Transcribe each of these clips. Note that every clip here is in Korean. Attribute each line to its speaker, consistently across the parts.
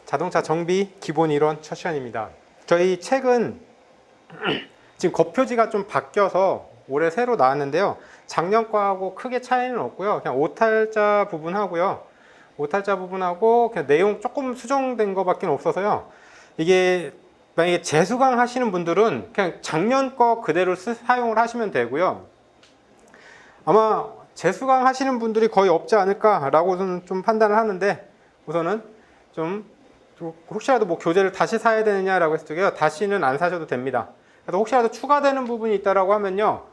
Speaker 1: 자동차 정비 기본 이론 첫 시간입니다. 저희 책은 지금 겉표지가 좀 바뀌어서 올해 새로 나왔는데요. 작년 거하고 크게 차이는 없고요. 그냥 오탈자 부분하고요. 오탈자 부분하고 그냥 내용 조금 수정된 거밖에 없어서요. 이게 만약에 재수강 하시는 분들은 그냥 작년 거 그대로 사용을 하시면 되고요. 아마 재수강 하시는 분들이 거의 없지 않을까라고는 좀 판단을 하는데, 우선은 좀 혹시라도 뭐 교재를 다시 사야 되느냐라고 했을 때요, 다시는 안 사셔도 됩니다. 그래서 혹시라도 추가되는 부분이 있다라고 하면요,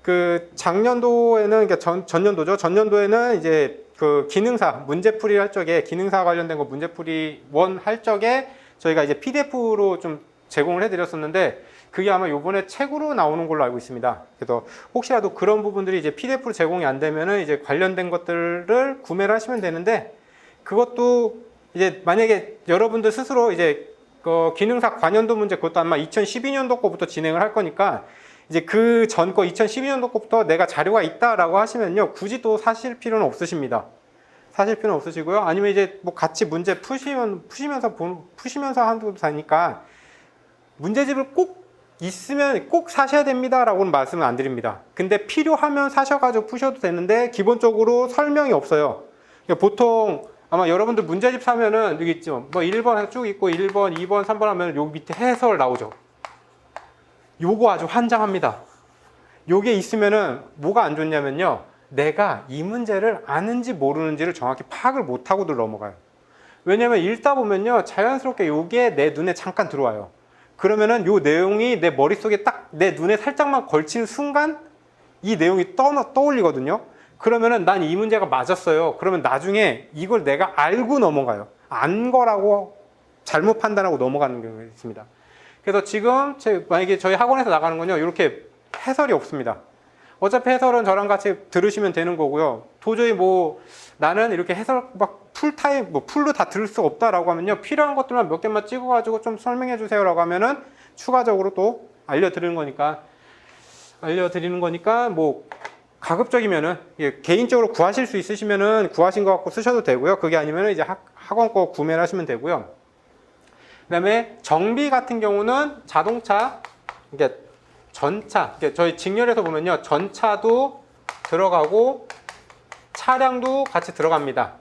Speaker 1: 그 작년도에는, 그러니까 전년도죠. 전년도에는 이제 그 기능사 문제풀이 할 적에, 기능사 관련된 거 문제풀이 원 할 적에 저희가 이제 PDF로 좀 제공을 해드렸었는데, 그게 아마 요번에 책으로 나오는 걸로 알고 있습니다. 그래서 혹시라도 그런 부분들이 이제 PDF로 제공이 안 되면은 이제 관련된 것들을 구매를 하시면 되는데, 그것도 이제 만약에 여러분들 스스로 이제 그 기능사 관연도 문제, 그것도 아마 2012년도 거부터 진행을 할 거니까, 이제 그 전 거 2012년도 거부터 내가 자료가 있다라고 하시면요, 굳이 또 사실 필요는 없으십니다. 사실 필요는 없으시고요. 아니면 이제 뭐 같이 문제 푸시면서 하는 사니까 문제집을 꼭 있으면 꼭 사셔야 됩니다라고는 말씀은 안 드립니다. 근데 필요하면 사셔가지고 푸셔도 되는데, 기본적으로 설명이 없어요. 그러니까 보통 아마 여러분들 문제집 사면은 여기 있죠. 뭐 1번 쭉 있고 1번, 2번, 3번 하면 여기 밑에 해설 나오죠. 요거 아주 환장합니다. 요게 있으면은 뭐가 안 좋냐면요, 내가 이 문제를 아는지 모르는지를 정확히 파악을 못하고들 넘어가요. 왜냐면 읽다 보면요, 자연스럽게 요게 내 눈에 잠깐 들어와요. 그러면은 요 내용이 내 머릿속에 딱 내 눈에 살짝만 걸치는 순간 이 내용이 떠올리거든요. 그러면은 난 이 문제가 맞았어요. 그러면 나중에 이걸 내가 알고 넘어가요. 안 거라고 잘못 판단하고 넘어가는 경우가 있습니다. 그래서 지금 만약에 저희 학원에서 나가는 건요, 이렇게 해설이 없습니다. 어차피 해설은 저랑 같이 들으시면 되는 거고요. 도저히 뭐 나는 이렇게 해설 막 풀타임, 뭐 풀로 다 들을 수 없다라고 하면요, 필요한 것들만 몇 개만 찍어가지고 좀 설명해 주세요라고 하면은 추가적으로 또 알려드리는 거니까 뭐 가급적이면은 개인적으로 구하실 수 있으시면은 구하신 거 갖고 쓰셔도 되고요. 그게 아니면은 이제 학원 거 구매를 하시면 되고요. 그다음에 정비 같은 경우는 자동차, 그러니까 전차, 저희 직렬에서 보면요, 전차도 들어가고 차량도 같이 들어갑니다.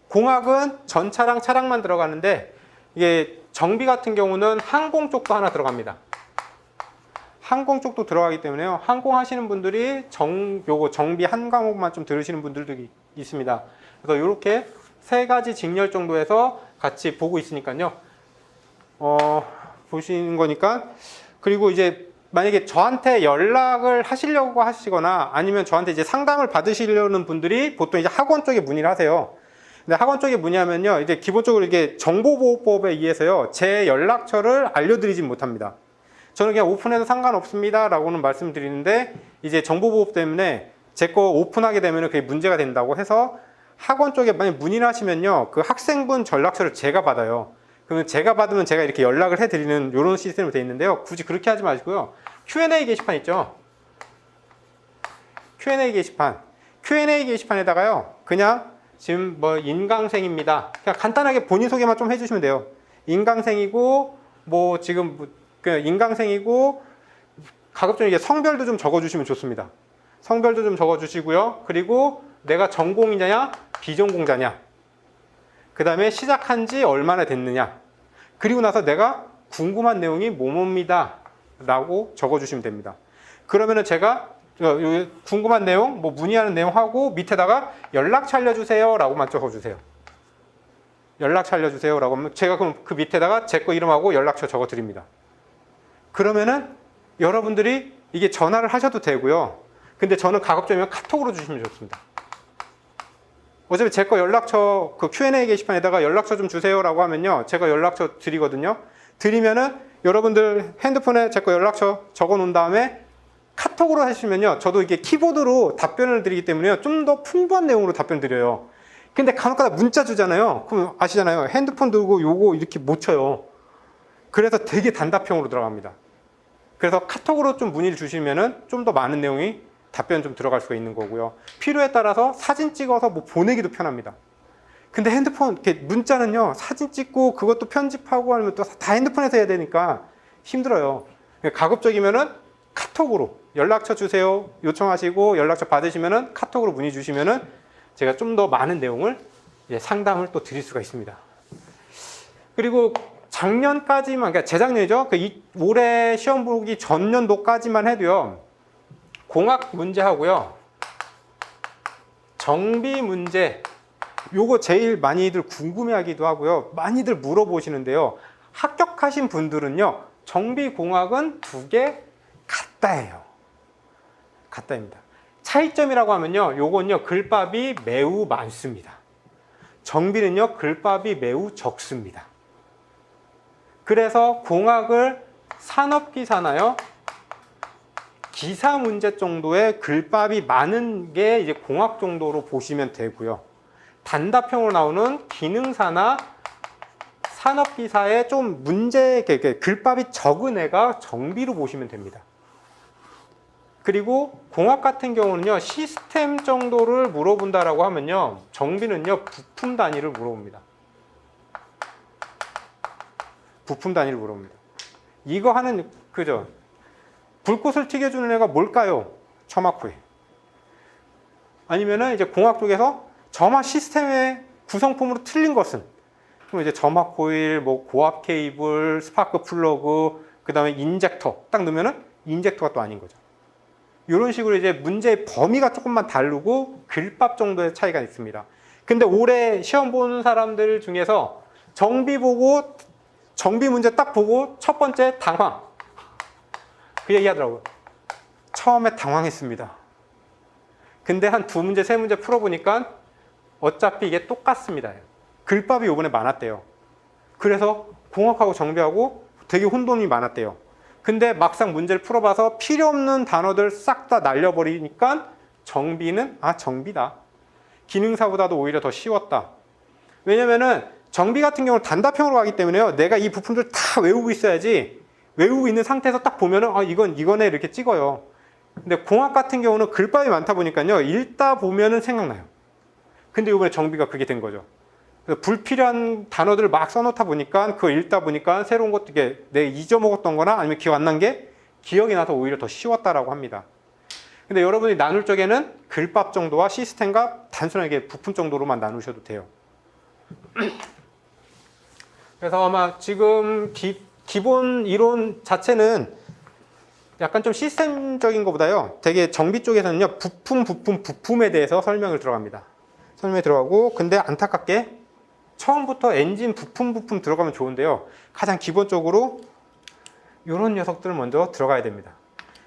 Speaker 1: 공학은 전차랑 차량만 들어가는데, 이게 정비 같은 경우는 항공 쪽도 하나 들어갑니다. 항공 쪽도 들어가기 때문에요, 항공 하시는 분들이 요거 정비 한 과목만 좀 들으시는 분들도 있습니다. 그래서 이렇게 세 가지 직렬 정도에서 같이 보고 있으니까요, 보시는 거니까. 그리고 이제 만약에 저한테 연락을 하시려고 하시거나 아니면 저한테 이제 상담을 받으시려는 분들이 보통 이제 학원 쪽에 문의를 하세요. 근데 학원 쪽에 문의하면요, 이제 기본적으로 이게 정보보호법에 의해서요, 제 연락처를 알려드리진 못합니다. 저는 그냥 오픈해도 상관없습니다 라고는 말씀드리는데, 이제 정보보호 때문에 제 거 오픈하게 되면 그게 문제가 된다고 해서 학원 쪽에 만약 문의를 하시면요, 그 학생분 연락처를 제가 받아요. 그러면 제가 받으면 제가 이렇게 연락을 해드리는 이런 시스템으로 되어 있는데요, 굳이 그렇게 하지 마시고요, Q&A 게시판 있죠. Q&A 게시판에다가요, 그냥 지금 뭐 인강생입니다, 그냥 간단하게 본인 소개만 좀 해주시면 돼요. 인강생이고 뭐 지금 그 인강생이고, 가급적 이게 성별도 좀 적어주시면 좋습니다. 성별도 좀 적어주시고요. 그리고 내가 전공이냐 비전공자냐, 그 다음에 시작한 지 얼마나 됐느냐, 그리고 나서 내가 궁금한 내용이 뭐뭐입니다 라고 적어주시면 됩니다. 그러면은 제가 궁금한 내용, 뭐 문의하는 내용하고 밑에다가 연락처 알려주세요 라고만 적어주세요. 연락처 알려주세요 라고 하면 제가 그럼 그 밑에다가 제 거 이름하고 연락처 적어드립니다. 그러면은 여러분들이 이게 전화를 하셔도 되고요. 근데 저는 가급적이면 카톡으로 주시면 좋습니다. 어차피 제 거 연락처 그 Q&A 게시판에다가 연락처 좀 주세요라고 하면요, 제가 연락처 드리거든요. 드리면은 여러분들 핸드폰에 제 거 연락처 적어 놓은 다음에 카톡으로 하시면요, 저도 이게 키보드로 답변을 드리기 때문에 좀 더 풍부한 내용으로 답변 드려요. 근데 간혹가다 문자 주잖아요. 그럼 아시잖아요, 핸드폰 들고 요거 이렇게 못 쳐요. 그래서 되게 단답형으로 들어갑니다. 그래서 카톡으로 좀 문의를 주시면은 좀 더 많은 내용이 답변 좀 들어갈 수가 있는 거고요. 필요에 따라서 사진 찍어서 뭐 보내기도 편합니다. 근데 핸드폰, 이렇게 문자는요, 사진 찍고 그것도 편집하고 하면 또 다 핸드폰에서 해야 되니까 힘들어요. 가급적이면은 카톡으로 연락처 주세요. 요청하시고 연락처 받으시면은 카톡으로 문의 주시면은 제가 좀 더 많은 내용을 상담을 또 드릴 수가 있습니다. 그리고 작년까지만, 그러니까 재작년이죠. 올해 시험 보기 전년도까지만 해도요, 공학 문제하고요, 정비 문제, 요거 제일 많이들 궁금해하기도 하고요, 많이들 물어보시는데요. 합격하신 분들은요, 정비공학은 두 개 같다예요. 같다입니다. 차이점이라고 하면요, 요건요, 글밥이 매우 많습니다. 정비는요, 글밥이 매우 적습니다. 그래서 공학을 산업기사나요, 기사 문제 정도의 글밥이 많은 게 이제 공학 정도로 보시면 되고요. 단답형으로 나오는 기능사나 산업기사에 좀 문제, 글밥이 적은 애가 정비로 보시면 됩니다. 그리고 공학 같은 경우는요, 시스템 정도를 물어본다라고 하면요, 정비는요, 부품 단위를 물어봅니다. 부품 단위를 물어봅니다. 이거 하는, 그죠? 불꽃을 튀겨주는 애가 뭘까요? 점화코일. 아니면은 이제 공학 쪽에서 점화 시스템의 구성품으로 틀린 것은, 그럼 이제 점화코일, 뭐 고압 케이블, 스파크 플러그, 그 다음에 인젝터 딱 넣으면은 인젝터가 또 아닌 거죠. 이런 식으로 이제 문제의 범위가 조금만 다르고 글밥 정도의 차이가 있습니다. 근데 올해 시험 보는 사람들 중에서 정비 보고, 정비 문제 딱 보고 첫 번째 당황. 그 얘기 하더라고요. 처음에 당황했습니다. 근데 한 두 문제, 세 문제 풀어보니까 어차피 이게 똑같습니다. 글밥이 요번에 많았대요. 그래서 공학하고 정비하고 되게 혼돈이 많았대요. 근데 막상 문제를 풀어봐서 필요 없는 단어들 싹 다 날려버리니까 정비는, 정비다. 기능사보다도 오히려 더 쉬웠다. 왜냐면은 정비 같은 경우는 단답형으로 가기 때문에요, 내가 이 부품들 다 외우고 있어야지, 외우고 있는 상태에서 딱 보면은 이거네 이렇게 찍어요. 근데 공학 같은 경우는 글밥이 많다 보니까요, 읽다 보면은 생각나요. 근데 이번에 정비가 그게 된 거죠. 그래서 불필요한 단어들을 막 써놓다 보니까 그거 읽다 보니까 새로운 것도 이게 내가 잊어먹었던 거나 아니면 기억 안 난 게 기억이 나서 오히려 더 쉬웠다라고 합니다. 근데 여러분이 나눌 적에는 글밥 정도와 시스템과 단순하게 부품 정도로만 나누셔도 돼요. 그래서 아마 지금 기본 이론 자체는 약간 좀 시스템적인 것보다요, 되게 정비 쪽에서는요, 부품에 대해서 설명을 들어갑니다. 설명이 들어가고, 근데 안타깝게 처음부터 엔진 부품 들어가면 좋은데요, 가장 기본적으로 이런 녀석들을 먼저 들어가야 됩니다.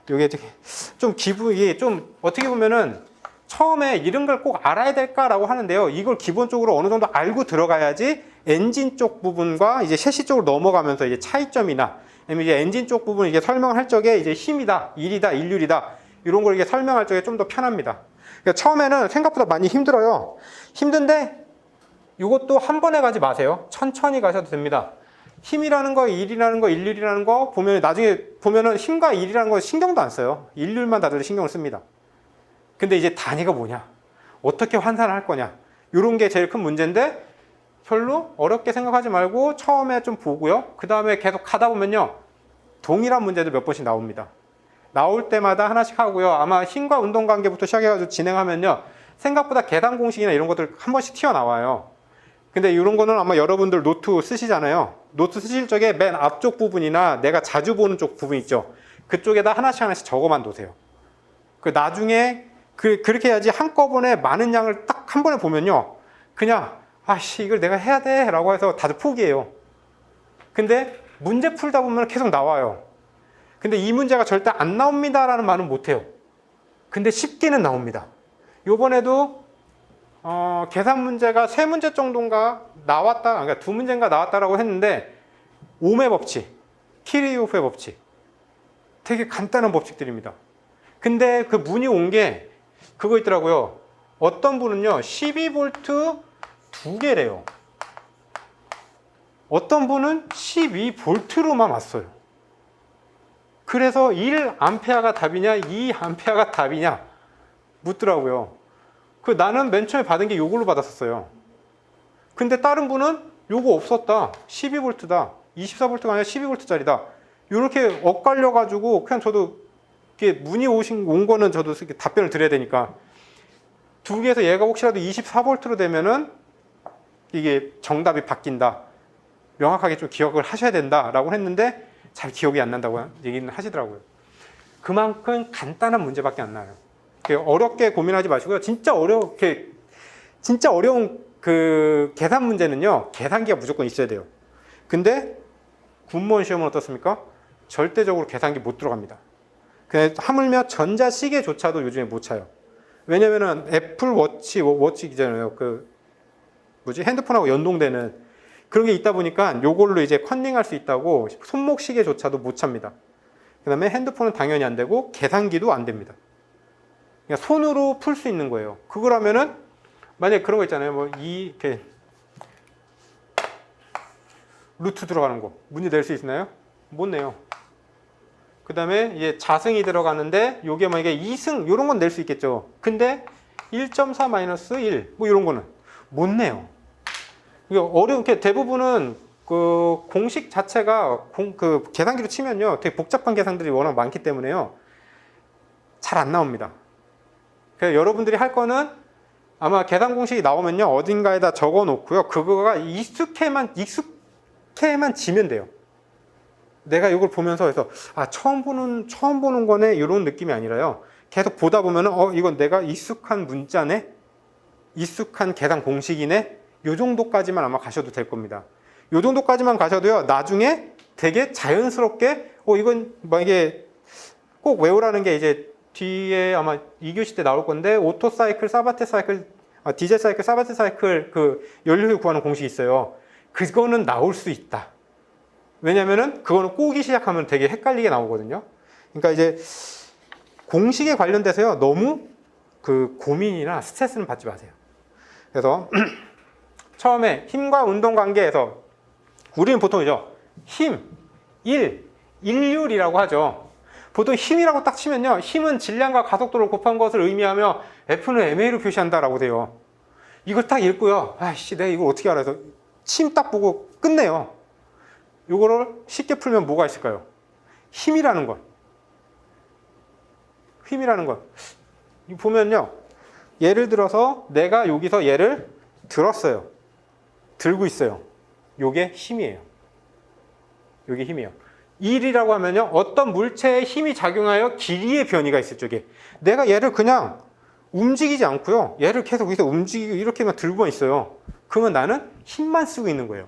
Speaker 1: 이게 이게 좀 어떻게 보면은 처음에 이런 걸 꼭 알아야 될까라고 하는데요, 이걸 기본적으로 어느 정도 알고 들어가야지 엔진 쪽 부분과 이제 셰시 쪽으로 넘어가면서 이제 차이점이나, 아니면 이제 엔진 쪽 부분 이게 설명을 할 적에 이제 힘이다, 일이다, 일률이다, 이런 걸 이게 설명할 적에 좀 더 편합니다. 그러니까 처음에는 생각보다 많이 힘들어요. 힘든데 이것도 한 번에 가지 마세요. 천천히 가셔도 됩니다. 힘이라는 거, 일이라는 거, 일률이라는 거 보면 나중에 보면은 힘과 일이라는 거 신경도 안 써요. 일률만 다들 신경을 씁니다. 근데 이제 단위가 뭐냐, 어떻게 환산을 할 거냐, 이런 게 제일 큰 문제인데 별로 어렵게 생각하지 말고 처음에 좀 보고요, 그 다음에 계속 가다 보면요, 동일한 문제도 몇 번씩 나옵니다. 나올 때마다 하나씩 하고요, 아마 힘과 운동 관계부터 시작해가지고 진행하면요, 생각보다 계산 공식이나 이런 것들 한 번씩 튀어나와요. 근데 이런 거는 아마 여러분들 노트 쓰시잖아요. 노트 쓰실 적에 맨 앞쪽 부분이나 내가 자주 보는 쪽 부분 있죠, 그쪽에다 하나씩 적어만 두세요. 그 나중에 그렇게 해야지 한꺼번에 많은 양을 딱 한 번에 보면요, 그냥 이걸 내가 해야 돼 라고 해서 다들 포기해요. 근데 문제 풀다 보면 계속 나와요. 근데 이 문제가 절대 안 나옵니다 라는 말은 못해요. 근데 쉽게는 나옵니다. 요번에도 계산 문제가 3문제 정도인가 나왔다, 그러니까 2문제인가 나왔다라고 했는데, 오음의 법칙, 키리호프의 법칙, 되게 간단한 법칙들입니다. 근데 그 문이 온 게 그거 있더라고요. 어떤 분은요 12V 2개래요. 어떤 분은 12V로만 왔어요. 그래서 1A가 답이냐 2A가 답이냐 묻더라고요. 나는 맨 처음에 받은 게 이걸로 받았었어요. 근데 다른 분은 요거 없었다. 12V다. 24V가 아니라 12V짜리다. 이렇게 엇갈려 가지고 그냥 저도 이게 문의 온 거는 저도 이렇게 답변을 드려야 되니까 두 개에서 얘가 혹시라도 24V로 되면은 이게 정답이 바뀐다. 명확하게 좀 기억을 하셔야 된다라고 했는데 잘 기억이 안 난다고 얘기는 하시더라고요. 그만큼 간단한 문제밖에 안 나요. 어렵게 고민하지 마시고요. 진짜 어려운 그 계산 문제는요, 계산기가 무조건 있어야 돼요. 근데 군무원 시험은 어떻습니까? 절대적으로 계산기 못 들어갑니다. 하물며 전자시계조차도 요즘에 못 차요. 왜냐면은 워치잖아요. 핸드폰하고 연동되는 그런 게 있다 보니까 요걸로 이제 컨닝할 수 있다고 손목시계조차도 못 찹니다. 그 다음에 핸드폰은 당연히 안 되고 계산기도 안 됩니다. 그냥 손으로 풀 수 있는 거예요. 그거라면은 만약에 그런 거 있잖아요. 이렇게 루트 들어가는 거 문제 낼 수 있나요? 못 내요. 그 다음에 이제 자승이 들어가는데 요게 만약에 2승 이런 건 낼 수 있겠죠. 근데 1.4 마이너스 1 뭐 이런 거는 못 내요. 이게 어려운 게 대부분은 그 공식 자체가 그 계산기로 치면요 되게 복잡한 계산들이 워낙 많기 때문에요 잘 안 나옵니다. 그래서 여러분들이 할 거는 아마 계산 공식이 나오면요 어딘가에다 적어 놓고요 그거가 익숙해만 지면 돼요. 내가 이걸 보면서 해서 처음 보는 거네 이런 느낌이 아니라요 계속 보다 보면은 이건 내가 익숙한 문자네, 익숙한 계산 공식이네, 요 정도까지만 아마 가셔도 될 겁니다. 요 정도까지만 가셔도요 나중에 되게 자연스럽게 이건 만약에 꼭 외우라는 게 이제 뒤에 아마 2교시 때 나올 건데 오토 사이클, 사바테 사이클, 디젤 사이클, 사바테 사이클 그 연료를 구하는 공식이 있어요. 그거는 나올 수 있다. 왜냐면은 그거는 꼬기 시작하면 되게 헷갈리게 나오거든요. 그러니까 이제 공식에 관련돼서요 너무 그 고민이나 스트레스는 받지 마세요. 그래서 처음에 힘과 운동 관계에서 우리는 보통이죠 힘, 일률이라고 하죠. 보통 힘이라고 딱 치면요 힘은 질량과 가속도를 곱한 것을 의미하며 F는 ma로 표시한다라고 돼요. 이걸 딱 읽고요 내가 이걸 어떻게 알아서 침 딱 보고 끝내요. 이거를 쉽게 풀면 뭐가 있을까요? 힘이라는 것. 이거 보면요 예를 들어서 내가 여기서 얘를 들고 있어요. 요게 힘이에요. 요게 힘이에요. 일이라고 하면요 어떤 물체에 힘이 작용하여 길이의 변이가 있을 적에 내가 얘를 그냥 움직이지 않고요 얘를 계속 여기서 움직이고 이렇게만 들고만 있어요. 그러면 나는 힘만 쓰고 있는 거예요.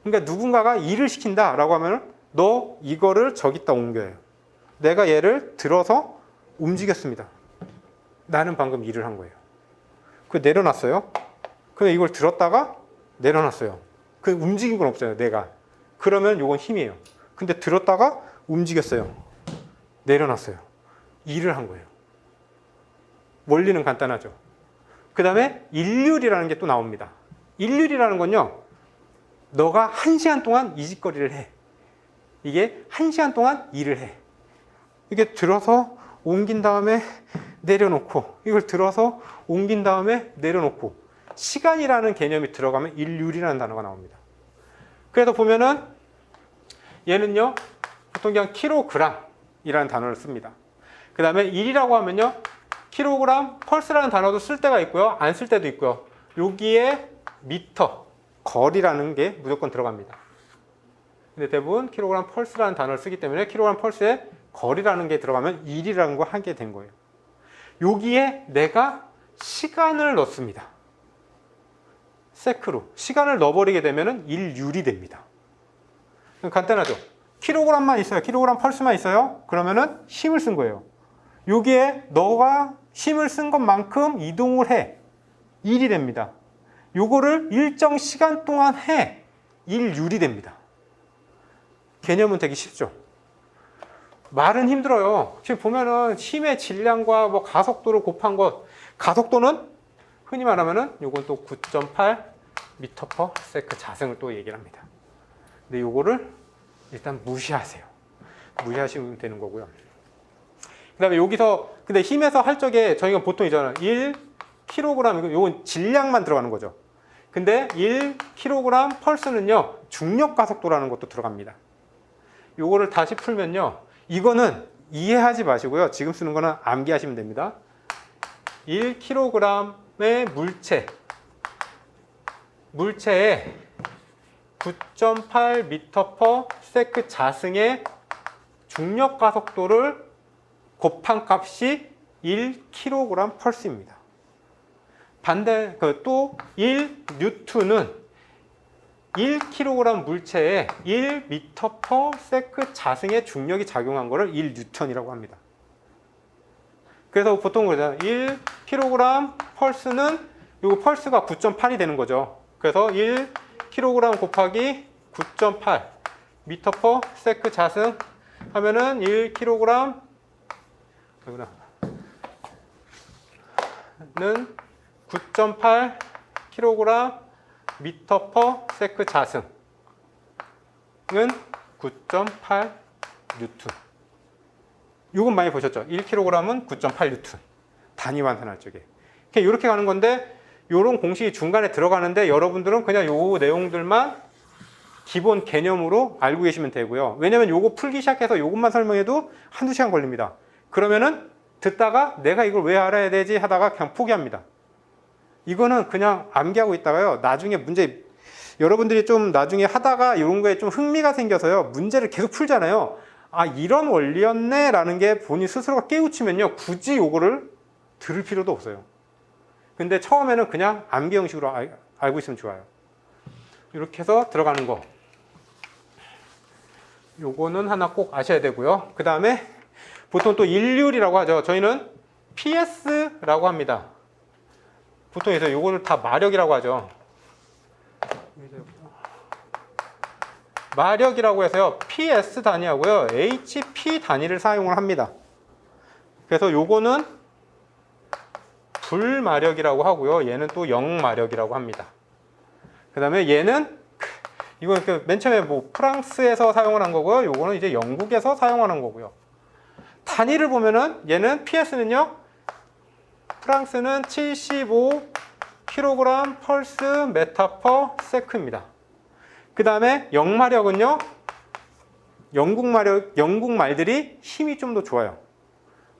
Speaker 1: 그러니까 누군가가 일을 시킨다 라고 하면 너 이거를 저기다 옮겨요. 내가 얘를 들어서 움직였습니다. 나는 방금 일을 한 거예요. 내려놨어요. 근데 이걸 들었다가 내려놨어요. 움직인 건 없어요 내가. 그러면 이건 힘이에요. 근데 들었다가 움직였어요. 내려놨어요. 일을 한 거예요. 원리는 간단하죠. 그 다음에 일률이라는 게 또 나옵니다. 일률이라는 건요 너가 1시간 동안 이 짓거리를 해. 이게 1시간 동안 일을 해. 이게 들어서 옮긴 다음에 내려놓고 이걸 들어서 옮긴 다음에 내려놓고 시간이라는 개념이 들어가면 일률이라는 단어가 나옵니다. 그래서 보면은 얘는요 보통 그냥 킬로그램이라는 단어를 씁니다. 그 다음에 일이라고 하면요 킬로그램, 펄스라는 단어도 쓸 때가 있고요 안 쓸 때도 있고요. 여기에 미터 거리라는 게 무조건 들어갑니다. 근데 대부분 킬로그램 펄스라는 단어를 쓰기 때문에 킬로그램 펄스에 거리라는 게 들어가면 일이라는 걸 하게 된 거예요. 여기에 내가 시간을 넣습니다. 세크로 시간을 넣어버리게 되면 일률이 됩니다. 간단하죠. 킬로그램만 있어요. 킬로그램 펄스만 있어요. 그러면은 힘을 쓴 거예요. 여기에 너가 힘을 쓴 것만큼 이동을 해. 일이 됩니다. 요거를 일정 시간 동안 해. 일률이 됩니다. 개념은 되게 쉽죠. 말은 힘들어요. 지금 보면은 힘의 질량과 뭐 가속도를 곱한 것. 가속도는 흔히 말하면은 요건 또 9.8 미터 퍼 세컨드 자승을 또 얘기를 합니다. 근데 요거를 일단 무시하세요. 무시하시면 되는 거고요. 그 다음에 여기서 근데 힘에서 할 적에 저희가 보통 있잖아요. 1kg, 요건 질량만 들어가는 거죠. 근데 1kg 펄스는요, 중력 가속도라는 것도 들어갑니다. 요거를 다시 풀면요, 이거는 이해하지 마시고요, 지금 쓰는 거는 암기하시면 됩니다. 1kg의 물체에 9.8m/s 자승의 중력 가속도를 곱한 값이 1kg 펄스입니다. 반대, 또 1N은 1kg 물체에 1m/s 자승의 중력이 작용한 것을 1N이라고 합니다. 그래서 보통 그러잖아요. 1kg 펄스는, 요거 펄스가 9.8이 되는 거죠. 그래서 1kg 곱하기 9.8 m/s 자승 하면은 1kg는 9.8kg m/s 자승은 9.8 뉴턴. 요건 많이 보셨죠? 1kg은 9.8 뉴턴. 단위 환산할 적에. 이렇게 가는 건데, 요런 공식이 중간에 들어가는데 여러분들은 그냥 요 내용들만 기본 개념으로 알고 계시면 되고요. 왜냐면 요거 풀기 시작해서 요것만 설명해도 한두 시간 걸립니다. 그러면은 듣다가 내가 이걸 왜 알아야 되지 하다가 그냥 포기합니다. 이거는 그냥 암기하고 있다가요, 나중에 문제, 여러분들이 좀 나중에 하다가 이런 거에 좀 흥미가 생겨서요, 문제를 계속 풀잖아요. 아, 이런 원리였네 라는 게 본인 스스로가 깨우치면요, 굳이 요거를 들을 필요도 없어요. 근데 처음에는 그냥 암기 형식으로 알고 있으면 좋아요. 이렇게 해서 들어가는 거, 요거는 하나 꼭 아셔야 되고요. 그 다음에 보통 또 일률이라고 하죠. 저희는 PS라고 합니다. 보통 해서 요거를 다 마력이라고 하죠. 마력이라고 해서요, PS 단위하고요, HP 단위를 사용을 합니다. 그래서 요거는 불마력이라고 하고요, 얘는 또 영마력이라고 합니다. 그 다음에 얘는, 이건 맨 처음에 뭐 프랑스에서 사용을 한 거고요, 요거는 이제 영국에서 사용하는 거고요. 단위를 보면은 얘는 PS는요, 프랑스는 75kg 펄스 메타/세크입니다. 그 다음에 영마력은요, 영국 말들이 힘이 좀 더 좋아요.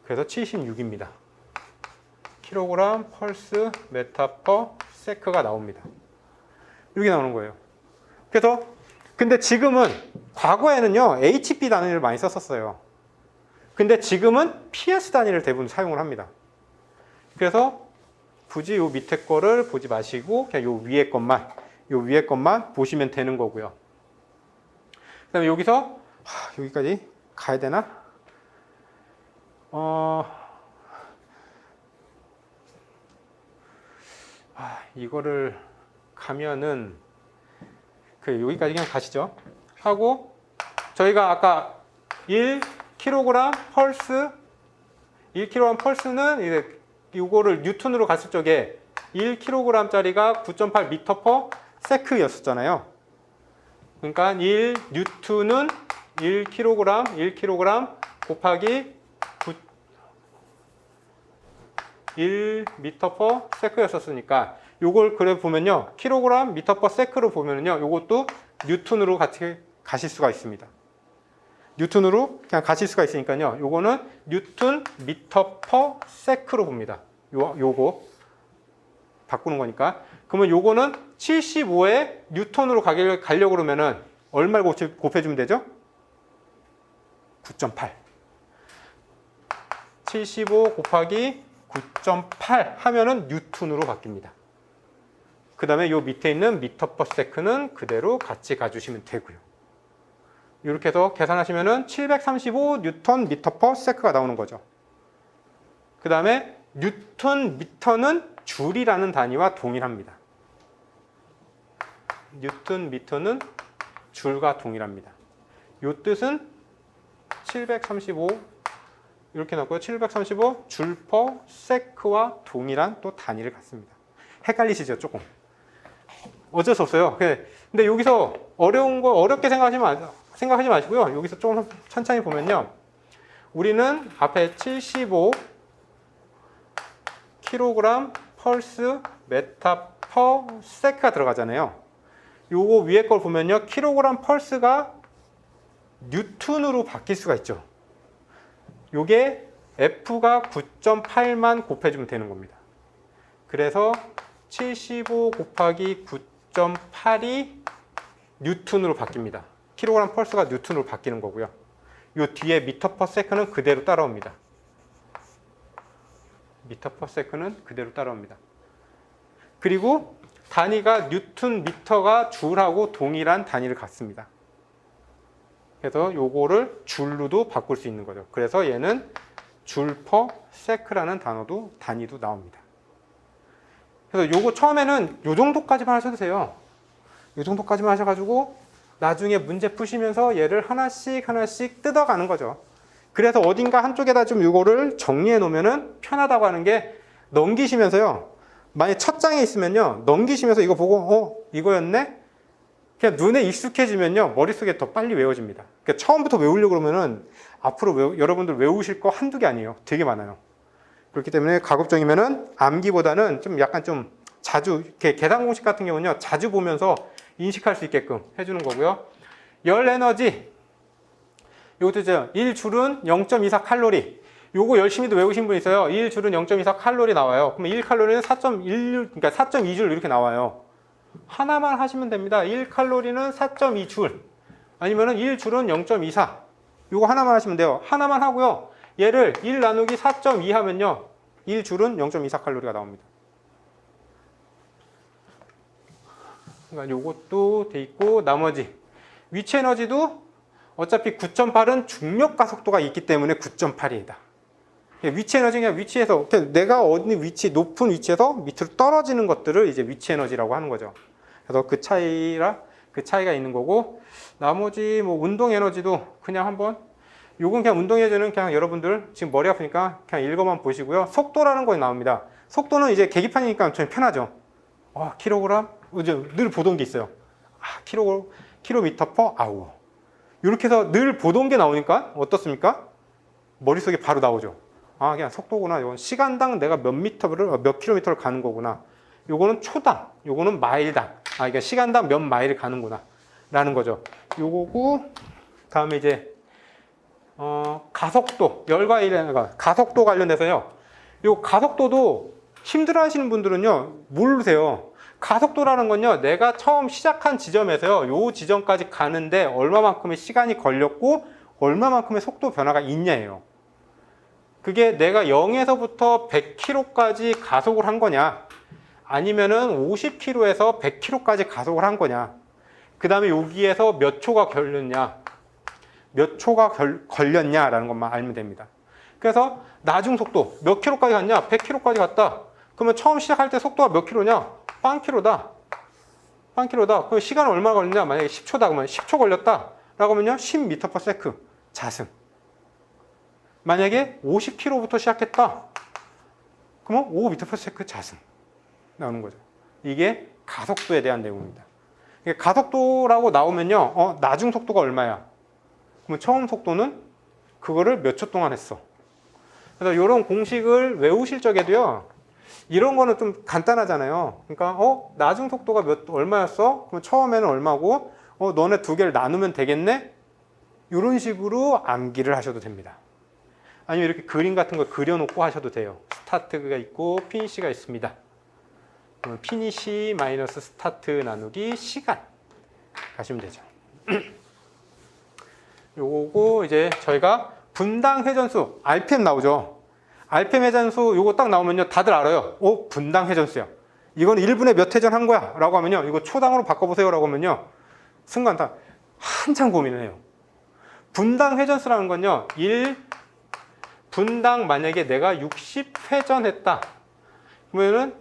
Speaker 1: 그래서 76입니다. kg 펄스 메타/세크가 나옵니다. 이렇게 나오는 거예요. 그래서 근데 지금은, 과거에는요 HP 단위를 많이 썼었어요. 근데 지금은 PS 단위를 대부분 사용을 합니다. 그래서 굳이 요 밑에 거를 보지 마시고 그냥 요 위에 것만 보시면 되는 거고요. 그다음에 여기서 여기까지 가야 되나? 이거를 가면은 여기까지 그냥 가시죠. 하고 저희가 아까 1kg 펄스는 이제 이거를 뉴턴으로 갔을 적에 1kg짜리가 9.8m/s였었잖아요. 그러니까 1뉴턴은 1kg 곱하기 1m/s였었으니까 요걸 그래 보면요, kg/m/s로 보면요, 요것도 뉴턴으로 같이 가실 수가 있습니다. 뉴턴으로 그냥 가실 수가 있으니까요, 요거는 뉴턴 m/s로 봅니다. 요거 바꾸는 거니까. 그러면 요거는 75에 뉴턴으로 가려고 그러면은 얼마를 곱해주면 되죠? 9.8. 75 곱하기 9.8 하면은 뉴턴으로 바뀝니다. 그 다음에 요 밑에 있는 m/s는 그대로 같이 가주시면 되고요. 이렇게 해서 계산하시면은 735 뉴턴 m/s가 나오는 거죠. 그 다음에 뉴턴 미터는 줄이라는 단위와 동일합니다. 뉴턴 미터는 줄과 동일합니다. 요 뜻은 735 이렇게 나왔고요. 735 줄 퍼 세크와 동일한 또 단위를 갖습니다. 헷갈리시죠, 조금? 어쩔 수 없어요. 근데 여기서 어려운 거 어렵게 생각하지 마시고요. 여기서 조금 천천히 보면요, 우리는 앞에 75kg 펄스 메타 퍼 세크가 들어가잖아요. 요거 위에 걸 보면요. 킬로그램 펄스가 뉴턴으로 바뀔 수가 있죠. 요게 F가 9.8만 곱해주면 되는 겁니다. 그래서 75 곱하기 9.8이 뉴턴으로 바뀝니다. 킬로그램 펄스가 뉴턴으로 바뀌는 거고요. 요 뒤에 미터 퍼 세컨은 그대로 따라옵니다. 미터 퍼 세컨은 그대로 따라옵니다. 그리고 단위가 뉴턴 미터가 줄하고 동일한 단위를 갖습니다. 그래서 요거를 줄로도 바꿀 수 있는 거죠. 그래서 얘는 줄 퍼 세크라는 단위도 나옵니다. 그래서 요거 처음에는 요 정도까지만 하셔도 돼요. 요 정도까지만 하셔가지고 나중에 문제 푸시면서 얘를 하나씩 뜯어가는 거죠. 그래서 어딘가 한쪽에다 좀 요거를 정리해 놓으면은 편하다고 하는 게 넘기시면서요. 만약 첫 장에 있으면요. 넘기시면서 이거 보고 이거였네? 그냥 눈에 익숙해지면요. 머릿속에 더 빨리 외워집니다. 그러니까 처음부터 외우려고 그러면은 앞으로 여러분들 외우실 거 한두 개 아니에요. 되게 많아요. 그렇기 때문에 가급적이면은 암기보다는 좀 약간 좀 자주, 이렇게 계산 공식 같은 경우는요. 자주 보면서 인식할 수 있게끔 해주는 거고요. 열 에너지. 이것도 이제 1줄은 0.24 칼로리. 요거 열심히도 외우신 분 있어요. 1줄은 0.24 칼로리 나와요. 그러면 1칼로리는 4.16, 그러니까 4.2줄 이렇게 나와요. 하나만 하시면 됩니다. 1칼로리는 4.2줄. 아니면은 1줄은 0.24. 요거 하나만 하시면 돼요. 하나만 하고요. 얘를 1 나누기 4.2 하면요. 1줄은 0.24 칼로리가 나옵니다. 그러니까 요것도 돼 있고, 나머지 위치 에너지도 어차피 9.8은 중력 가속도가 있기 때문에 9.8이다. 위치 에너지가 위치에서 내가 어디 위치 높은 위치에서 밑으로 떨어지는 것들을 이제 위치 에너지라고 하는 거죠. 그래서 그 차이가 있는 거고, 나머지 뭐 운동 에너지도 그냥 한번 요건 그냥 운동 에너지는 그냥 여러분들 지금 머리 아프니까 그냥 읽어만 보시고요. 속도라는 거 나옵니다. 속도는 이제 계기판이니까 좀 편하죠. 킬로그램 이제 늘 보던 게 있어요. 킬로미터 퍼 아워. 이렇게 해서 늘 보던 게 나오니까 어떻습니까? 머릿속에 바로 나오죠. 그냥 속도구나. 이건 시간당 내가 몇 킬로미터를 가는 거구나. 요거는 초당, 요거는 마일당. 그러니까 시간당 몇 마일을 가는구나. 라는 거죠. 요거고, 다음에 이제, 가속도, 열과 일과 가속도 관련돼서요. 요 가속도도 힘들어 하시는 분들은요, 모르세요. 가속도라는 건요, 내가 처음 시작한 지점에서요, 요 지점까지 가는데 얼마만큼의 시간이 걸렸고, 얼마만큼의 속도 변화가 있냐예요. 그게 내가 0에서부터 100km까지 가속을 한 거냐, 아니면은 50km에서 100km까지 가속을 한 거냐, 그 다음에 여기에서 몇 초가 걸렸냐, 걸렸냐라는 것만 알면 됩니다. 그래서 나중 속도 몇 킬로까지 갔냐, 100km까지 갔다. 그러면 처음 시작할 때 속도가 몇 킬로냐, 빵 킬로다. 그럼 시간은 얼마 걸렸냐, 만약에 10초다 그러면 10초 걸렸다 라고 하면요 10m/s 자승. 만약에 50km부터 시작했다 그러면 5m/s 자승 나오는 거죠. 이게 가속도에 대한 내용입니다. 가속도라고 나오면요 나중 속도가 얼마야, 그러면 처음 속도는 그거를 몇 초 동안 했어. 그래서 이런 공식을 외우실 적에도요, 이런 거는 좀 간단하잖아요. 그러니까 나중 속도가 얼마였어? 그럼 처음에는 얼마고, 너네 두 개를 나누면 되겠네? 이런 식으로 암기를 하셔도 됩니다. 아니면 이렇게 그림 같은 거 그려놓고 하셔도 돼요. 스타트가 있고 피니시가 있습니다. 그러면 피니시 마이너스 스타트 나누기 시간 가시면 되죠. 요거 이제 저희가 분당 회전수 RPM 나오죠. RPM 회전수 요거 딱 나오면요 다들 알아요. 분당 회전수야. 이건 1분에 몇 회전 한 거야 라고 하면요, 이거 초당으로 바꿔보세요 라고 하면요 순간 다 한참 고민을 해요. 분당 회전수라는 건요, 1분당 만약에 내가 60회전 했다 그러면은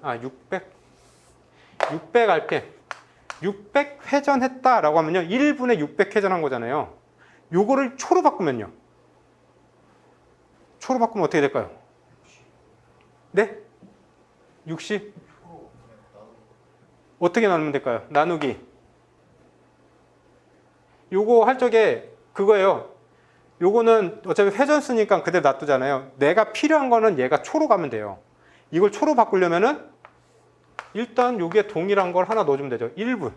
Speaker 1: 600 RPM 600회전 했다 라고 하면요 1분에 600회전 한 거잖아요. 요거를 초로 바꾸면요, 초로 바꾸면 어떻게 될까요? 네? 60? 어떻게 나누면 될까요? 나누기. 요거 할 적에 그거예요. 요거는 어차피 회전수니까 그대로 놔두잖아요. 내가 필요한 거는 얘가 초로 가면 돼요. 이걸 초로 바꾸려면은 일단 요게 동일한 걸 하나 넣어주면 되죠. 1분.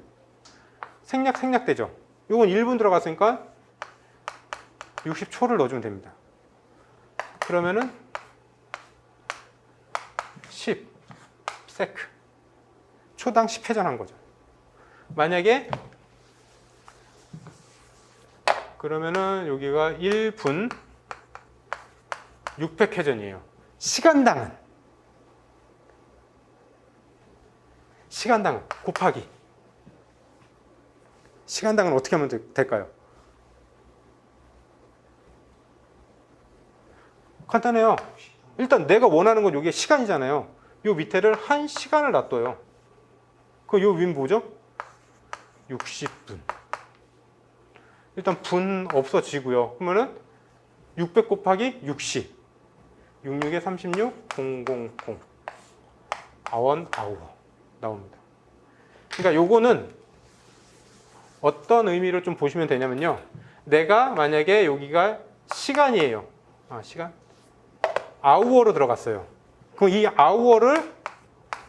Speaker 1: 생략되죠. 요건 1분 들어갔으니까 60초를 넣어주면 됩니다. 그러면은 10 세크. 초당 10회전 한 거죠. 만약에 그러면은 여기가 1분 600회전이에요. 시간당은 곱하기 시간당은 어떻게 하면 될까요? 간단해요. 일단 내가 원하는 건 여기에 시간이잖아요. 요 밑에를 1시간을 놔둬요. 그 요 위는 뭐죠? 60분. 일단 분 없어지고요. 그러면은 600 곱하기 60. 66에 36, 000. 아워 나옵니다. 그러니까 요거는 어떤 의미로 좀 보시면 되냐면요. 내가 만약에 여기가 시간이에요. 시간? 아우어로 들어갔어요. 그럼 이 아우어를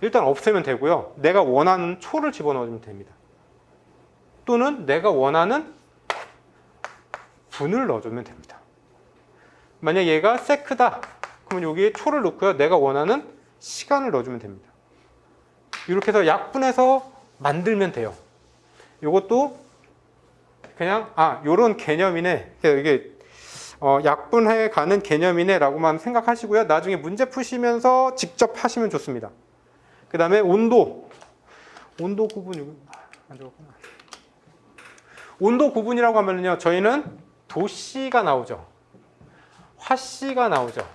Speaker 1: 일단 없애면 되고요. 내가 원하는 초를 집어넣으면 됩니다. 또는 내가 원하는 분을 넣어주면 됩니다. 만약 얘가 세크다. 그러면 여기에 초를 넣고요. 내가 원하는 시간을 넣어주면 됩니다. 이렇게 해서 약분해서 만들면 돼요. 이것도 그냥 요런 개념이네. 이게 약분해 가는 개념이네 라고만 생각하시고요. 나중에 문제 푸시면서 직접 하시면 좋습니다. 그 다음에 온도 구분 안 적었구나. 온도 구분이라고 하면요, 저희는 도씨가 나오죠. 화씨가 나오죠.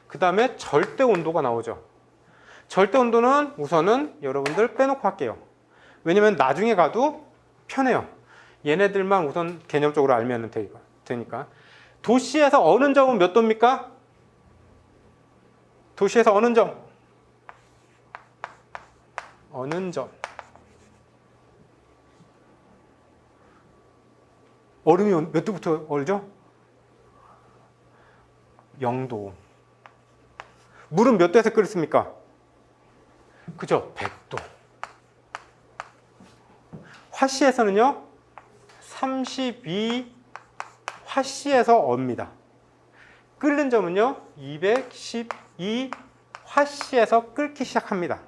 Speaker 1: 그 다음에 절대 온도가 나오죠. 절대 온도는 우선은 여러분들 빼놓고 할게요. 왜냐면 나중에 가도 편해요. 얘네들만 우선 개념적으로 알면 되니까. 도시에서 어느 점은 몇 도입니까? 도시에서 어느 점? 어느 점? 얼음이 몇 도부터 얼죠? 0도. 물은 몇 도에서 끓습니까? 그죠? 100도. 화씨에서는요, 32 화씨에서 업니다. 끓는 점은요, 212 화씨에서 끓기 시작합니다.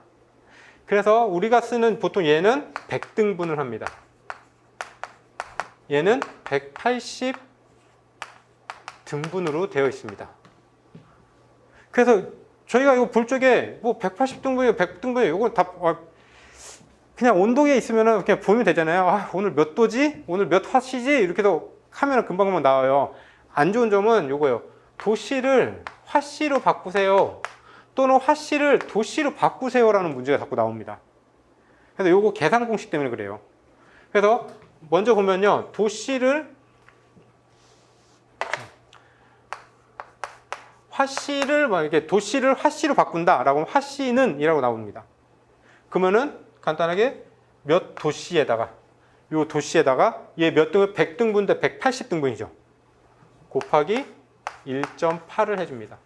Speaker 1: 그래서 우리가 쓰는 보통 얘는 100등분을 합니다. 얘는 180 등분으로 되어 있습니다. 그래서 저희가 이거 볼 적에 뭐 180등분이에요, 100등분이에요. 이건 다 그냥 온도계에 있으면 그냥 보면 되잖아요. 오늘 몇 도지? 오늘 몇 화씨지? 이렇게 해서 하면 금방 나와요. 안 좋은 점은 요거예요. 도씨를 화씨로 바꾸세요. 또는 화씨를 도씨로 바꾸세요라는 문제가 자꾸 나옵니다. 그래서 요거 계산 공식 때문에 그래요. 그래서 먼저 보면요, 도씨를 만약에 도씨를 화씨로 바꾼다라고 하면 화씨는 이라고 나옵니다. 그러면은 간단하게 몇 도씨에다가 요 도씨에다가 얘 몇 등분? 100등분인데 180등분이죠. 곱하기 1.8을 해줍니다.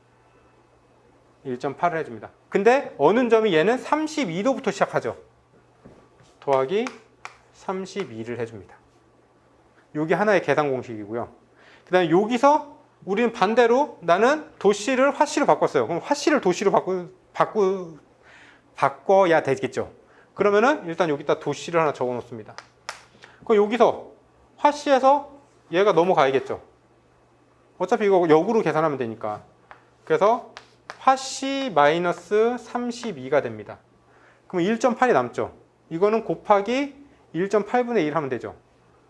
Speaker 1: 1.8을 해줍니다. 근데 어느 점이 얘는 32도부터 시작하죠. 더하기 32를 해줍니다. 요게 하나의 계산 공식이고요. 그 다음에 여기서 우리는 반대로 나는 도씨를 화씨로 바꿨어요. 그럼 화씨를 도씨로 바꿔야 되겠죠. 그러면은 일단 여기다 도씨를 하나 적어 놓습니다. 그럼 여기서 화씨에서 얘가 넘어가야겠죠. 어차피 이거 역으로 계산하면 되니까. 그래서 화씨 마이너스 32가 됩니다. 그럼 1.8이 남죠. 이거는 곱하기 1.8분의 1 하면 되죠.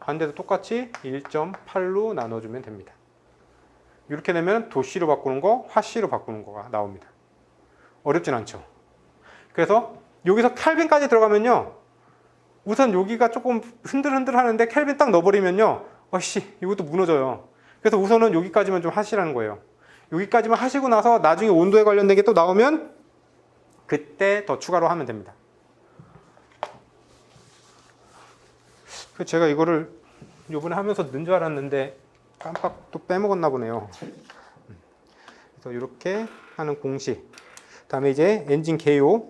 Speaker 1: 반대도 똑같이 1.8로 나눠주면 됩니다. 이렇게 되면 도씨로 바꾸는 거, 화씨로 바꾸는 거가 나옵니다. 어렵진 않죠. 그래서 여기서 켈빈까지 들어가면요, 우선 여기가 조금 흔들흔들 하는데 켈빈 딱 넣어버리면요, 이것도 무너져요. 그래서 우선은 여기까지만 좀 하시라는 거예요. 여기까지만 하시고 나서 나중에 온도에 관련된 게 또 나오면 그때 더 추가로 하면 됩니다. 제가 이거를 요번에 하면서 넣은 줄 알았는데 깜빡 또 빼먹었나 보네요. 그래서 이렇게 하는 공식. 다음에 이제 엔진 개요.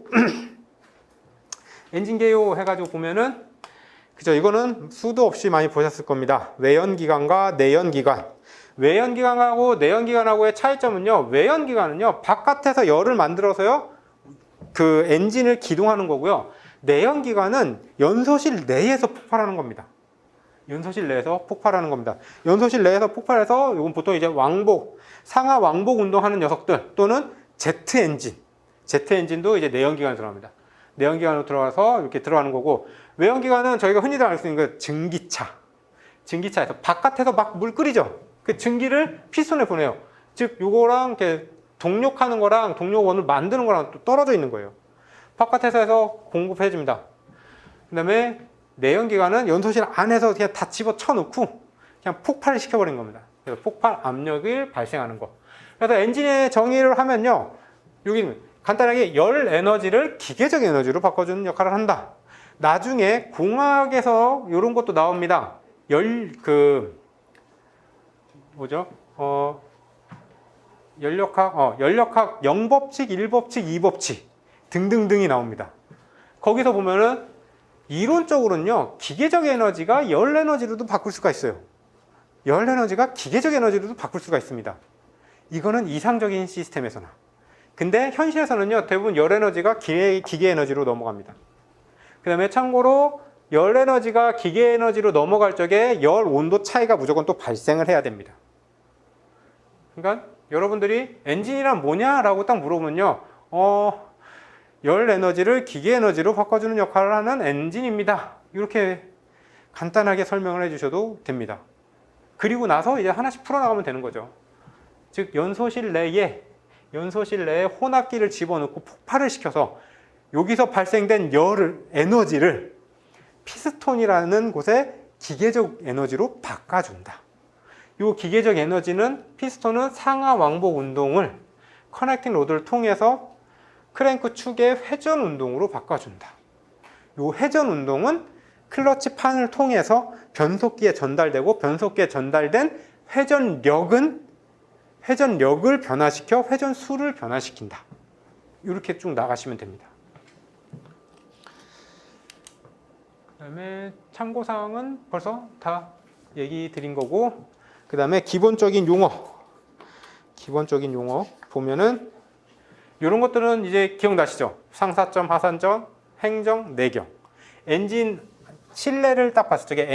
Speaker 1: 엔진 개요 해가지고 보면은 그죠? 이거는 수도 없이 많이 보셨을 겁니다. 외연기관과 내연기관. 외연기관하고 내연기관하고의 차이점은요. 외연기관은요. 바깥에서 열을 만들어서요. 그 엔진을 기동하는 거고요. 내연기관은 연소실 내에서 폭발하는 겁니다. 연소실 내에서 폭발하는 겁니다. 연소실 내에서 폭발해서 이건 보통 이제 왕복, 상하 왕복 운동하는 녀석들 또는 제트 엔진. 제트 엔진도 이제 내연기관에 들어갑니다. 내연기관으로 들어가서 이렇게 들어가는 거고, 외연기관은 저희가 흔히들 알 수 있는 그 증기차. 증기차에서 바깥에서 막 물 끓이죠. 그 증기를 피스톤에 보내요. 즉, 요거랑 이렇게 동력하는 거랑 동력원을 만드는 거랑 또 떨어져 있는 거예요. 바깥에서 해서 공급해 줍니다. 그 다음에 내연기관은 연소실 안에서 그냥 다 집어 쳐놓고 그냥 폭발을 시켜버린 겁니다. 그래서 폭발 압력을 발생하는 거. 그래서 엔진의 정의를 하면요. 여기 간단하게 열 에너지를 기계적 에너지로 바꿔주는 역할을 한다. 나중에 공학에서 이런 것도 나옵니다. 연력학 0법칙, 1법칙, 2법칙 등등등이 나옵니다. 거기서 보면은 이론적으로는요, 기계적 에너지가 열 에너지로도 바꿀 수가 있어요. 열 에너지가 기계적 에너지로도 바꿀 수가 있습니다. 이거는 이상적인 시스템에서나. 근데 현실에서는요, 대부분 열 에너지가 기계 에너지로 넘어갑니다. 그 다음에 참고로 열 에너지가 기계 에너지로 넘어갈 적에 열 온도 차이가 무조건 또 발생을 해야 됩니다. 그러니까 여러분들이 엔진이란 뭐냐라고 딱 물어보면요, 열 에너지를 기계 에너지로 바꿔주는 역할을 하는 엔진입니다. 이렇게 간단하게 설명을 해주셔도 됩니다. 그리고 나서 이제 하나씩 풀어나가면 되는 거죠. 즉 연소실 내에 혼합기를 집어넣고 폭발을 시켜서 여기서 발생된 에너지를 피스톤이라는 곳에 기계적 에너지로 바꿔준다. 이 기계적 에너지는 피스톤은 상하 왕복 운동을 커넥팅 로드를 통해서 크랭크 축의 회전 운동으로 바꿔준다. 이 회전 운동은 클러치 판을 통해서 변속기에 전달되고 변속기에 전달된 회전력을 변화시켜 회전수를 변화시킨다. 이렇게 쭉 나가시면 됩니다. 그 다음에 참고사항은 벌써 다 얘기 드린 거고, 그 다음에 기본적인 용어 보면은 이런 것들은 이제 기억나시죠? 상사점, 하산점, 행정, 내경. 엔진 실내를 딱 봤을 적에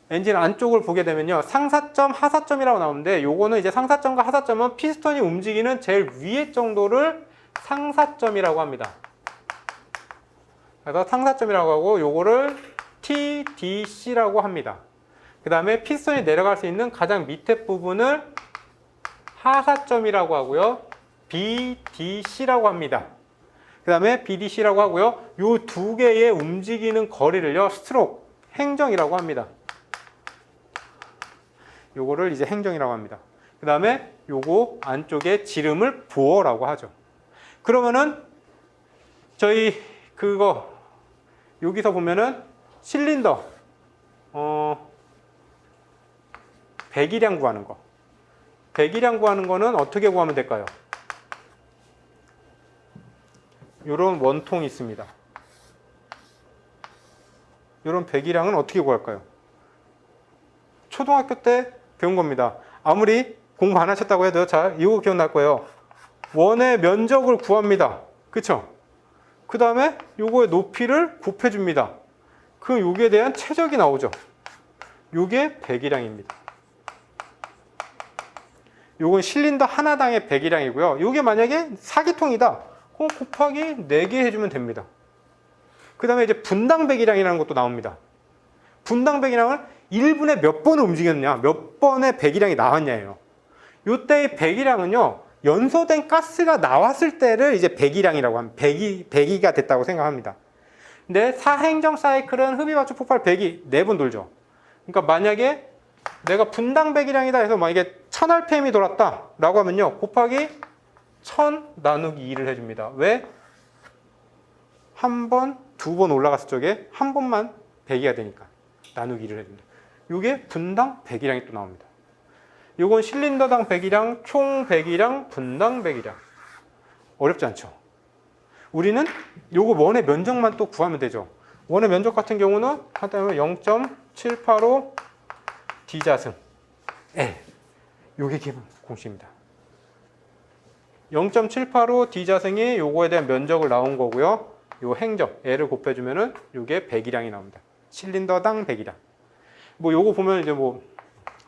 Speaker 1: 엔진 안쪽을 보게 되면요, 상사점, 하사점이라고 나오는데, 요거는 이제 상사점과 하사점은 피스톤이 움직이는 제일 위에 정도를 상사점이라고 합니다. 그래서 상사점이라고 하고, 요거를 TDC라고 합니다. 그 다음에 피스톤이 내려갈 수 있는 가장 밑에 부분을 하사점이라고 하고요, BDC라고 합니다. 그 다음에 BDC라고 하고요, 요 두 개의 움직이는 거리를요, 스트로크, 행정이라고 합니다. 요거를 이제 행정이라고 합니다. 그 다음에 요거 안쪽에 지름을 보어라고 하죠. 그러면은 저희 여기서 보면은 실린더 배기량 구하는 거. 배기량 구하는 거는 어떻게 구하면 될까요? 요런 원통이 있습니다. 요런 배기량은 어떻게 구할까요? 초등학교 때 배운 겁니다. 아무리 공부 안 하셨다고 해도 이거 기억날 거예요. 원의 면적을 구합니다. 그쵸? 그 다음에 요거의 높이를 곱해줍니다. 그럼 요기에 대한 최적이 나오죠. 요게 배기량입니다. 요건 실린더 하나당의 배기량이고요. 요게 만약에 4기통이다. 그럼 곱하기 4개 해주면 됩니다. 그 다음에 이제 분당 배기량이라는 것도 나옵니다. 분당 배기량을 1분에 몇 번을 움직였냐, 몇 번의 배기량이 나왔냐예요. 요때의 배기량은요, 연소된 가스가 나왔을 때를 이제 배기량이라고 합니다. 배기가 됐다고 생각합니다. 근데 사행정 사이클은 흡입압축 폭발 배기 4번 돌죠. 그러니까 만약에 내가 분당 배기량이다 해서 만약에 1000rpm이 돌았다 라고 하면요, 곱하기 1000 나누기 2를 해줍니다. 왜? 한 번, 2번 올라갔을 적에 한 번만 배기가 되니까 나누기 2를 해줍니다. 이게 분당 배기량이 또 나옵니다. 이건 실린더당 배기량, 총 배기량, 분당 배기량. 어렵지 않죠? 우리는 요거 원의 면적만 또 구하면 되죠. 원의 면적 같은 경우는 하다면 0.785 D자승 L. 요게 기본 공식입니다. 0.785 D자승이 요거에 대한 면적을 나온 거고요. 요 행적 L을 곱해주면은 요게 배기량이 나옵니다. 실린더당 배기량. 뭐 요거 보면 이제 뭐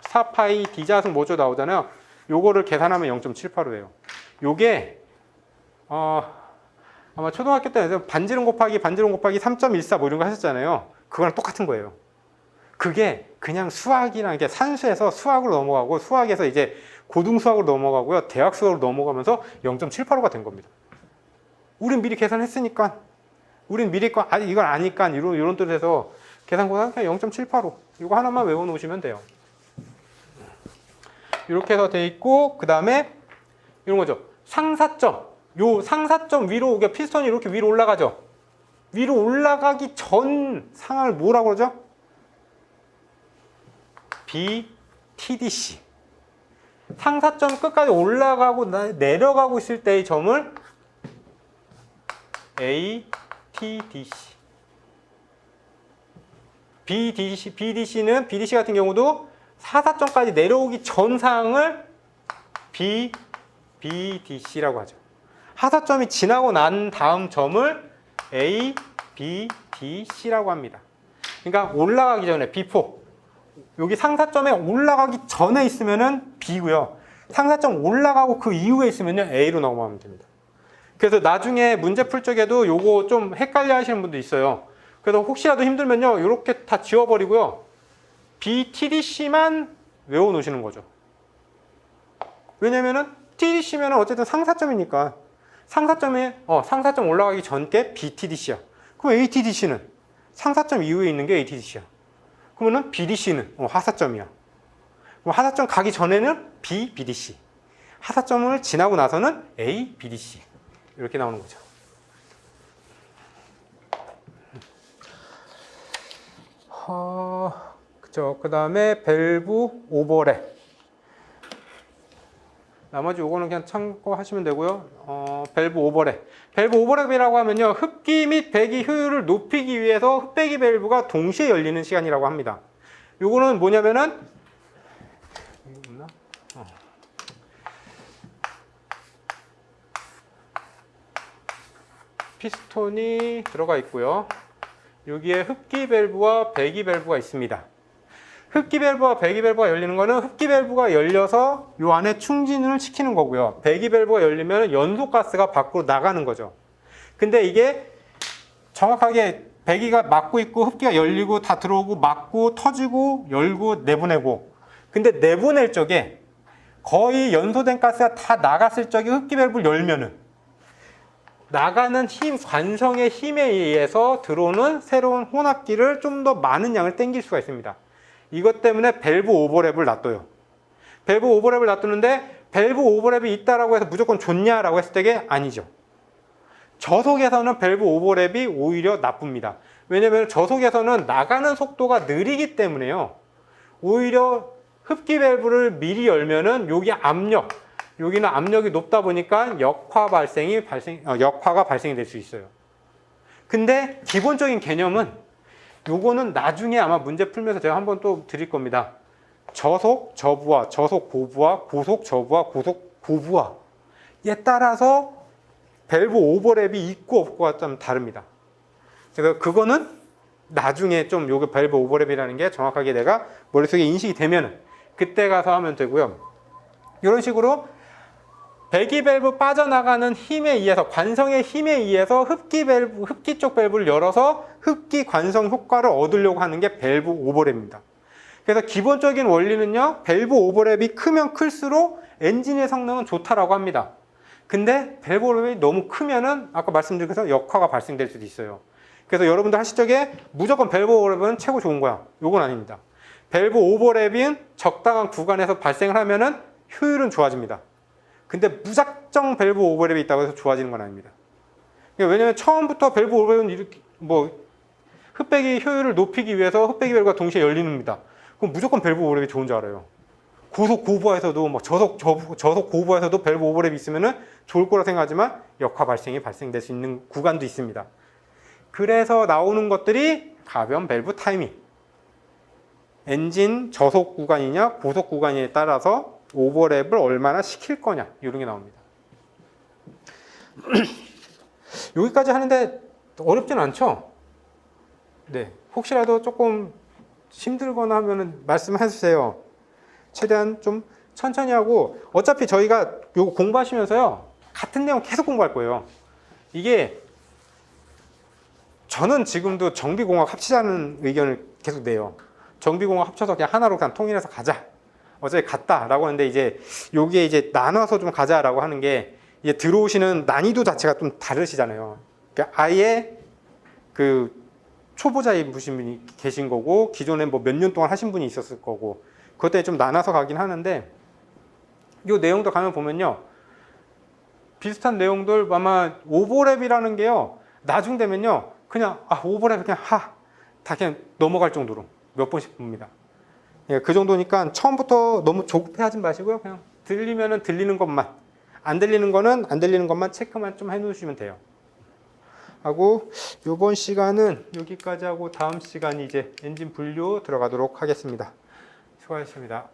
Speaker 1: 4파이 D자승 모조 나오잖아요. 요거를 계산하면 0.785예요. 요게 아마 초등학교 때 반지름 곱하기 3.14 뭐 이런 거 하셨잖아요. 그거랑 똑같은 거예요. 그게 그냥 수학이랑 이게 산수에서 수학으로 넘어가고 수학에서 이제 고등수학으로 넘어가고요. 대학 수학으로 넘어가면서 0.785가 된 겁니다. 우린 미리 계산했으니까 우린 미리 이걸 아니까 이런 뜻에서 계산보다 그냥 0.785 이거 하나만 외워놓으시면 돼요. 이렇게 해서 돼 있고 그 다음에 이런 거죠. 상사점. 요 상사점 위로 피스톤이 이렇게 위로 올라가죠. 위로 올라가기 전 상황을 뭐라고 그러죠? BTDC. 상사점 끝까지 올라가고 내려가고 있을 때의 점을 ATDC. BDC 같은 경우도 사사점까지 내려오기 전 상황을 BDC라고 하죠. 하사점이 지나고 난 다음 점을 ABDC라고 합니다. 그러니까 올라가기 전에 before. 여기 상사점에 올라가기 전에 있으면은 B고요. 상사점 올라가고 그 이후에 있으면요 A로 넘어가면 됩니다. 그래서 나중에 문제 풀 적에도 요거 좀 헷갈려 하시는 분도 있어요. 그래서 혹시라도 힘들면요 이렇게 다 지워버리고요. BTDC만 외워놓으시는 거죠. 왜냐면은 TDC면 어쨌든 상사점이니까 상사점 올라가기 전 게 BTDC야. 그럼 ATDC는 상사점 이후에 있는 게 ATDC야. 그러면은 BDC는 하사점이야. 그럼 하사점 가기 전에는 BBDC. 하사점을 지나고 나서는 ABDC. 이렇게 나오는 거죠. 그쵸. 그 다음에 밸브 오버랩. 나머지 요거는 그냥 참고하시면 되고요. 밸브 오버랩. 밸브 오버랩이라고 하면요. 흡기 및 배기 효율을 높이기 위해서 흡배기 밸브가 동시에 열리는 시간이라고 합니다. 요거는 뭐냐면은 피스톤이 들어가 있고요. 여기에 흡기 밸브와 배기 밸브가 있습니다. 흡기 밸브와 배기 밸브가 열리는 거는 흡기 밸브가 열려서 요 안에 충진을 시키는 거고요. 배기 밸브가 열리면 연소가스가 밖으로 나가는 거죠. 근데 이게 정확하게 배기가 막고 있고 흡기가 열리고 다 들어오고 막고 터지고 열고 내보내고, 근데 내보낼 적에 거의 연소된 가스가 다 나갔을 적에 흡기 밸브를 열면은 나가는 힘, 관성의 힘에 의해서 들어오는 새로운 혼합기를 좀 더 많은 양을 땡길 수가 있습니다. 이것 때문에 밸브 오버랩을 놔둬요. 밸브 오버랩을 놔두는데 밸브 오버랩이 있다라고 해서 무조건 좋냐라고 했을 때 아니죠. 저속에서는 밸브 오버랩이 오히려 나쁩니다. 왜냐하면 저속에서는 나가는 속도가 느리기 때문에요. 오히려 흡기 밸브를 미리 열면은 여기 여기는 압력이 높다 보니까 역화가 발생이 될 수 있어요. 근데 기본적인 개념은 요거는 나중에 아마 문제 풀면서 제가 한번 또 드릴 겁니다. 저속 저부하, 저속 고부하, 고속 저부하, 고속 고부하에 따라서 밸브 오버랩이 있고 없고가 좀 다릅니다. 그래서 그거는 나중에 좀 요게 밸브 오버랩이라는 게 정확하게 내가 머릿속에 인식이 되면은 그때 가서 하면 되고요. 이런 식으로 배기 밸브 빠져나가는 힘에 의해서, 관성의 힘에 의해서 흡기 쪽 밸브를 열어서 흡기 관성 효과를 얻으려고 하는 게 밸브 오버랩입니다. 그래서 기본적인 원리는요, 밸브 오버랩이 크면 클수록 엔진의 성능은 좋다라고 합니다. 근데 밸브 오버랩이 너무 크면은 아까 말씀드린 것처럼 역화가 발생될 수도 있어요. 그래서 여러분들 하실 적에 무조건 밸브 오버랩은 최고 좋은 거야. 요건 아닙니다. 밸브 오버랩인 적당한 구간에서 발생을 하면은 효율은 좋아집니다. 근데 무작정 밸브 오버랩이 있다고 해서 좋아지는 건 아닙니다. 왜냐면 처음부터 밸브 오버랩은 이렇게 흡배기 효율을 높이기 위해서 흡배기 밸브가 동시에 열립니다. 그럼 무조건 밸브 오버랩이 좋은 줄 알아요. 고속 고부하에서도 저속 고부하에서도 밸브 오버랩이 있으면은 좋을 거라 생각하지만 역화 발생이 발생될 수 있는 구간도 있습니다. 그래서 나오는 것들이 가변 밸브 타이밍, 엔진 저속 구간이냐 고속 구간이냐에 따라서 오버랩을 얼마나 시킬 거냐 이런 게 나옵니다. 여기까지 하는데 어렵진 않죠? 네, 혹시라도 조금 힘들거나 하면은 말씀해 주세요. 최대한 좀 천천히 하고, 어차피 저희가 요거 공부하시면서요 같은 내용 계속 공부할 거예요. 이게 저는 지금도 정비공학 합치자는 의견을 계속 내요. 정비공학 합쳐서 그냥 하나로 그냥 통일해서 가자. 어차피 같다라고 하는데 이제 요게 이제 나눠서 좀 가자라고 하는 게 이제 들어오시는 난이도 자체가 좀 다르시잖아요. 그러니까 아예 그 초보자인 분이 계신 거고 기존에 뭐 몇 년 동안 하신 분이 있었을 거고 그것 때문에 좀 나눠서 가긴 하는데 요 내용도 가면 보면요 비슷한 내용들 아마 오버랩이라는 게요 나중 되면요 그냥 오버랩 그냥 다 그냥 넘어갈 정도로 몇 번씩 봅니다. 예, 그 정도니까 처음부터 너무 조급해하지 마시고요 그냥 들리면은 들리는 것만 안 들리는 거는 안 들리는 것만 체크만 좀 해놓으시면 돼요. 하고 이번 시간은 여기까지 하고 다음 시간이 이제 엔진 분류 들어가도록 하겠습니다. 수고하셨습니다.